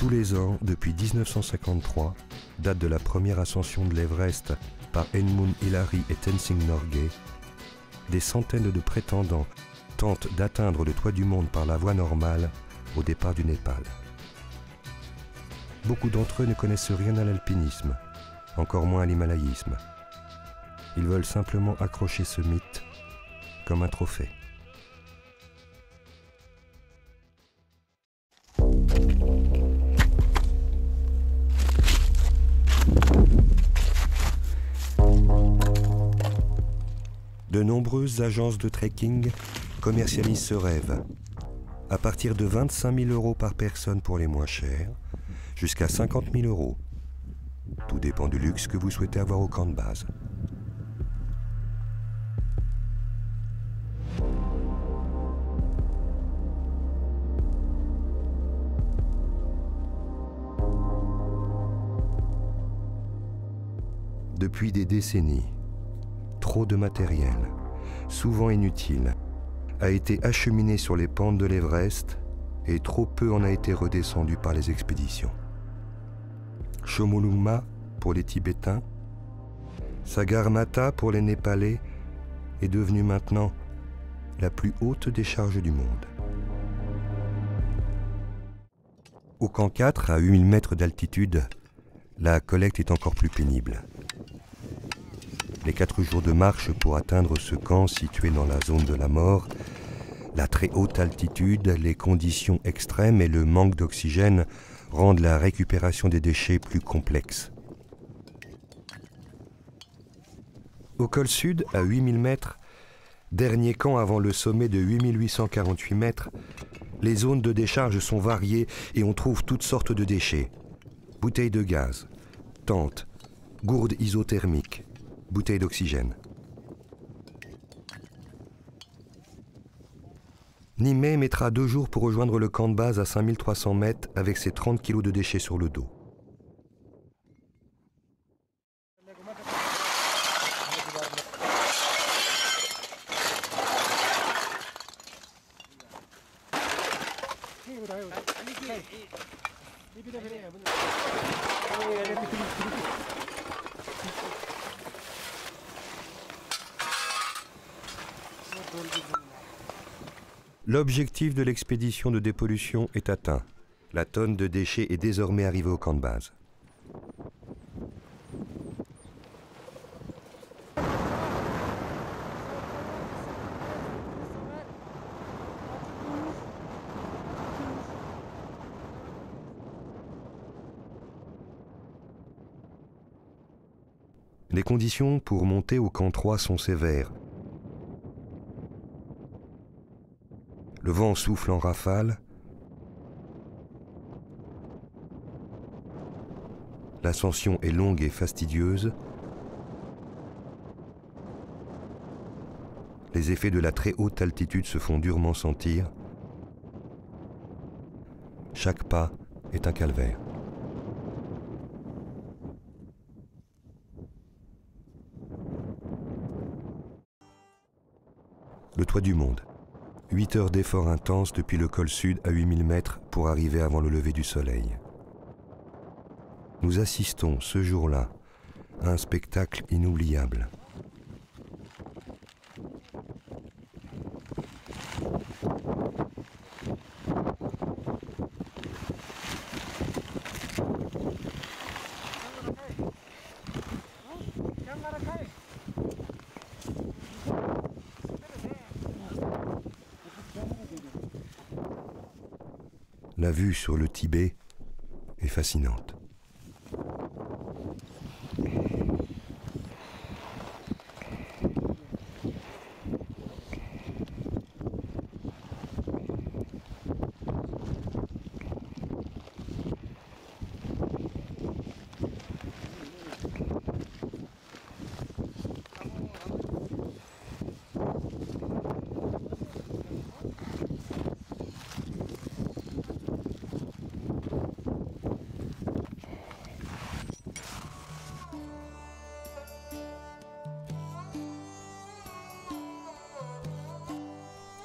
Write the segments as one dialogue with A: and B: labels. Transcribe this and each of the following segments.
A: Tous les ans, depuis 1953, date de la première ascension de l'Everest par Edmund Hillary et Tenzing Norgay, des centaines de prétendants tentent d'atteindre le toit du monde par la voie normale au départ du Népal. Beaucoup d'entre eux ne connaissent rien à l'alpinisme, encore moins à l'himalayisme. Ils veulent simplement accrocher ce mythe comme un trophée. De nombreuses agences de trekking commercialisent ce rêve, à partir de 25 000 € par personne pour les moins chers, jusqu'à 50 000 €. Tout dépend du luxe que vous souhaitez avoir au camp de base. Depuis des décennies, trop de matériel, souvent inutile, a été acheminé sur les pentes de l'Everest et trop peu en a été redescendu par les expéditions. Chomolungma pour les Tibétains, Sagarmatha pour les Népalais est devenue maintenant la plus haute décharge du monde. Au camp 4, à 8000 mètres d'altitude, la collecte est encore plus pénible. Les 4 jours de marche pour atteindre ce camp situé dans la zone de la mort, la très haute altitude, les conditions extrêmes et le manque d'oxygène rendent la récupération des déchets plus complexe. Au col sud, à 8000 mètres, dernier camp avant le sommet de 8848 mètres, les zones de décharge sont variées et on trouve toutes sortes de déchets. Bouteilles de gaz, tentes, gourdes isothermiques, bouteilles d'oxygène. Nimei mettra 2 jours pour rejoindre le camp de base à 5300 mètres avec ses 30 kg de déchets sur le dos. L'objectif de l'expédition de dépollution est atteint. La tonne de déchets est désormais arrivée au camp de base. Les conditions pour monter au camp 3 sont sévères. Le vent souffle en rafale. L'ascension est longue et fastidieuse. Les effets de la très haute altitude se font durement sentir. Chaque pas est un calvaire. Le toit du monde. 8 heures d'efforts intenses depuis le col sud à 8000 mètres pour arriver avant le lever du soleil. Nous assistons ce jour-là à un spectacle inoubliable. La vue sur le Tibet est fascinante.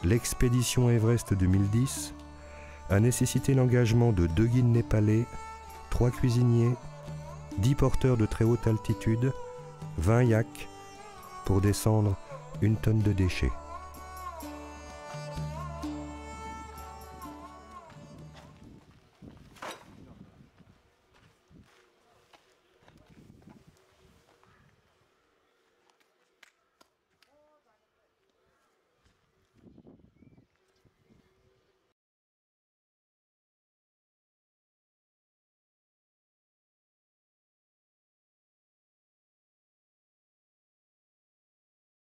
A: L'expédition Everest 2010 a nécessité l'engagement de 2 guides népalais, 3 cuisiniers, 10 porteurs de très haute altitude, 20 yaks pour descendre 1 tonne de déchets.